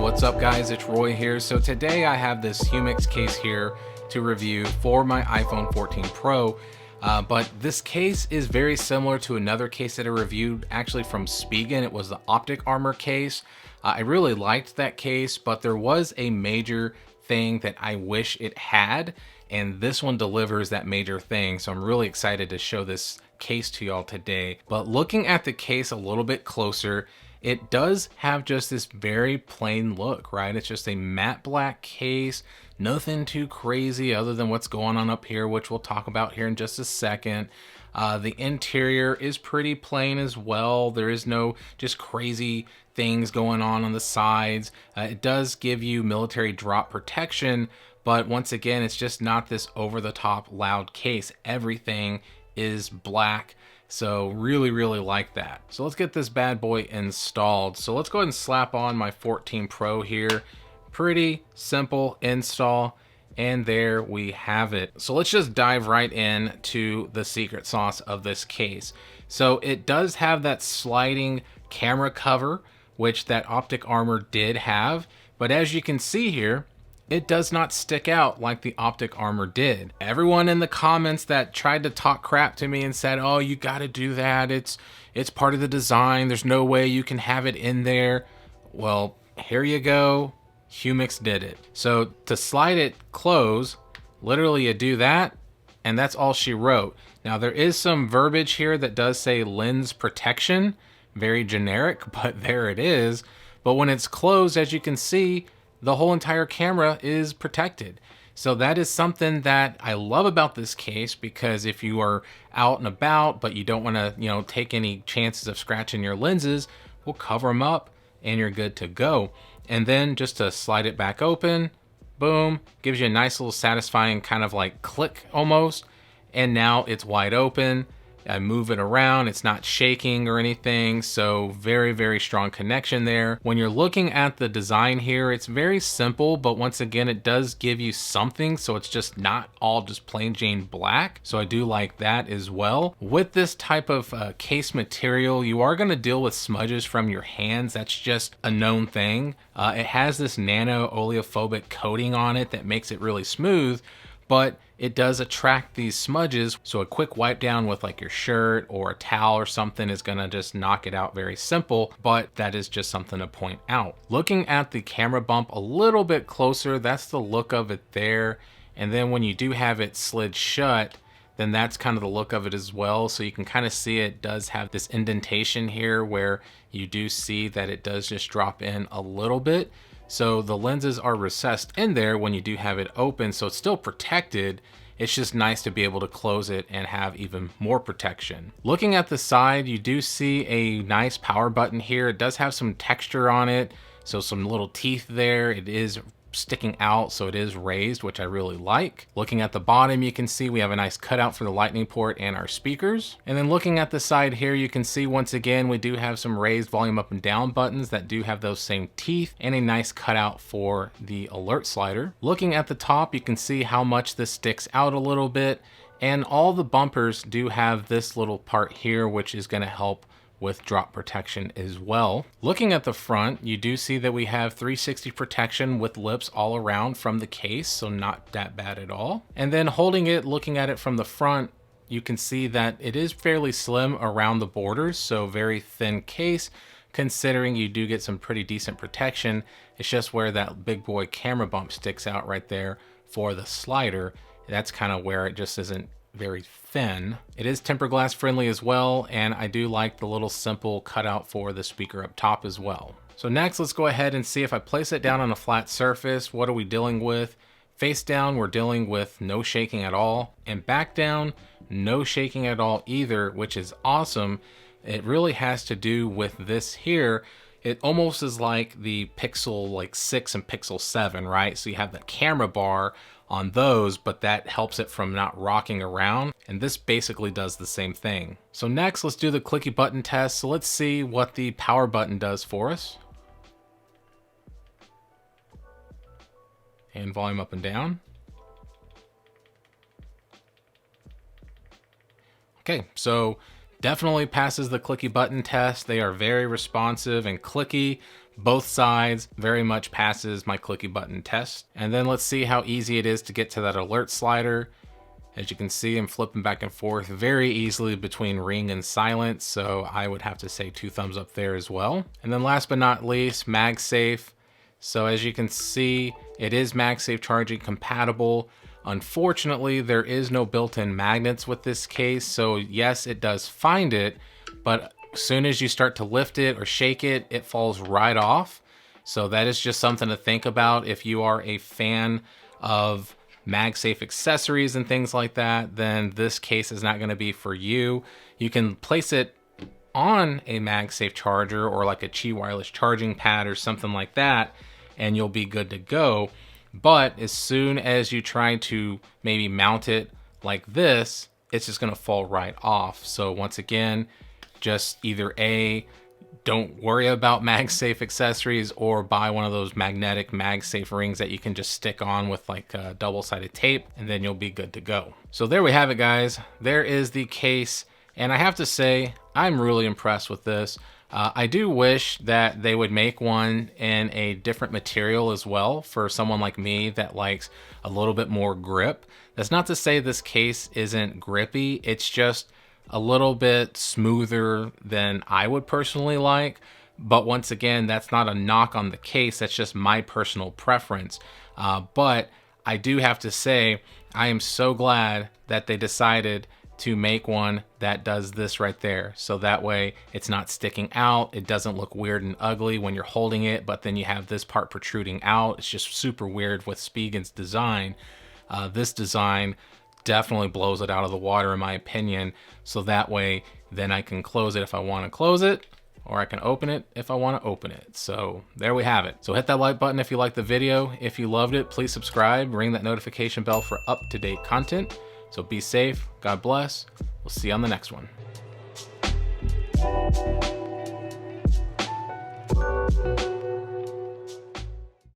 what's up guys, it's Roy here. So today I have this Humixx case here to review for my iPhone 14 Pro. But this case is very similar to another case that I reviewed actually from Spigen. It was the Optik Armor case. I really liked that case, but there was a major thing that I wish it had, and this one delivers that major thing. So I'm really excited to show this case to y'all today. But looking at the case a little bit closer, it does have just this very plain look, right? It's just a matte black case, nothing too crazy other than what's going on up here, which we'll talk about here in just a second. The interior is pretty plain as well. There is no just crazy things going on the sides. It does give you military drop protection, but once again, it's just not this over-the-top loud case. Everything is black. So really like that. So let's get this bad boy installed. So let's go ahead and slap on my 14 Pro here. Pretty simple install, and there we have it. So let's just dive right in to the secret sauce of this case. So it does have that sliding camera cover, which that Optik Armor did have, but as you can see here, it does not stick out like the Optik Armor did. Everyone in the comments that tried to talk crap to me and said, oh, you gotta do that, it's part of the design, there's no way you can have it in there. Well, here you go, Humixx did it. So to slide it close, literally you do that, and that's all she wrote. Now there is some verbiage here that does say lens protection, very generic, but there it is. But when it's closed, as you can see, the whole entire camera is protected. So that is something that I love about this case, because if you are out and about but you don't want to, take any chances of scratching your lenses, we'll cover them up and you're good to go. And then just to slide it back open, boom, gives you a nice little satisfying kind of like click almost. And now it's wide open. I move it around, it's not shaking or anything, so very strong connection there. When you're looking at the design here, it's very simple, but once again, it does give you something, so it's just not all just plain Jane black, so I do like that as well. With this type of case material, you are going to deal with smudges from your hands. That's just a known thing. It has this nano oleophobic coating on it that makes it really smooth, but it does attract these smudges, so a quick wipe down with like your shirt or a towel or something is gonna just knock it out. Very simple, but that is just something to point out. Looking at the camera bump a little bit closer, that's the look of it there. And then when you do have it slid shut, then that's kind of the look of it as well. So you can kind of see it does have this indentation here where you do see that it does just drop in a little bit. So the lenses are recessed in there when you do have it open, so it's still protected. It's just nice to be able to close it and have even more protection. Looking at the side, you do see a nice power button here. It does have some texture on it, so some little teeth there. It is sticking out, so it is raised, which I really like. Looking at the bottom, you can see we have a nice cutout for the lightning port and our speakers. And then looking at the side here, you can see once again we do have some raised volume up and down buttons that do have those same teeth, and a nice cutout for the alert slider. Looking at the top, you can see how much this sticks out a little bit, and all the bumpers do have this little part here, which is going to help with drop protection as well. Looking at the front, you do see that we have 360 protection with lips all around from the case, so not that bad at all. And then holding it, looking at it from the front, you can see that it is fairly slim around the borders, so very thin case, considering you do get some pretty decent protection. It's just where that big boy camera bump sticks out right there for the slider. That's kind of where it just isn't very thin. It is tempered glass friendly as well, and I do like the little simple cutout for the speaker up top as well. So next, let's go ahead and see if I place it down on a flat surface, what are we dealing with? Face down, we're dealing with no shaking at all, and back down, no shaking at all either, which is awesome. It really has to do with this here. It almost is like the Pixel 6 and Pixel 7, right? So you have the camera bar on those, but that helps it from not rocking around. And this basically does the same thing. So next, let's do the clicky button test. So let's see what the power button does for us. And volume up and down. Okay, so definitely passes the clicky button test. They are very responsive and clicky, Both sides very much passes my clicky button test. And then let's see how easy it is to get to that alert slider. As you can see, I'm flipping back and forth very easily between ring and silent, so I would have to say 2 thumbs up there as well. And then last but not least, MagSafe. So as you can see, it is MagSafe charging compatible. Unfortunately, there is no built-in magnets with this case, so yes, it does find it, but as soon as you start to lift it or shake it, it falls right off. So that is just something to think about if you are a fan of MagSafe accessories and things like that, then this case is not going to be for you. You can place it on a MagSafe charger or like a Qi wireless charging pad or something like that, and you'll be good to go. But as soon as you try to maybe mount it like this, it's just going to fall right off. So once again, just either don't worry about MagSafe accessories, or buy one of those magnetic MagSafe rings that you can just stick on with like double-sided tape, and then you'll be good to go. So there we have it, guys. There is the case, and I have to say, I'm really impressed with this. I do wish that they would make one in a different material as well for someone like me that likes a little bit more grip. That's not to say this case isn't grippy, it's just a little bit smoother than I would personally like. But once again, that's not a knock on the case, that's just my personal preference. But I do have to say, I am so glad that they decided to make one that does this right there. So that way it's not sticking out, it doesn't look weird and ugly when you're holding it, but then you have this part protruding out. It's just super weird with Spigen's design. This design definitely blows it out of the water in my opinion. So that way then I can close it if I want to close it, or I can open it if I want to open it. So there we have it. So hit that like button if you liked the video. If you loved it, please subscribe, ring that notification bell for up-to-date content. So be safe, God bless. We'll see you on the next one.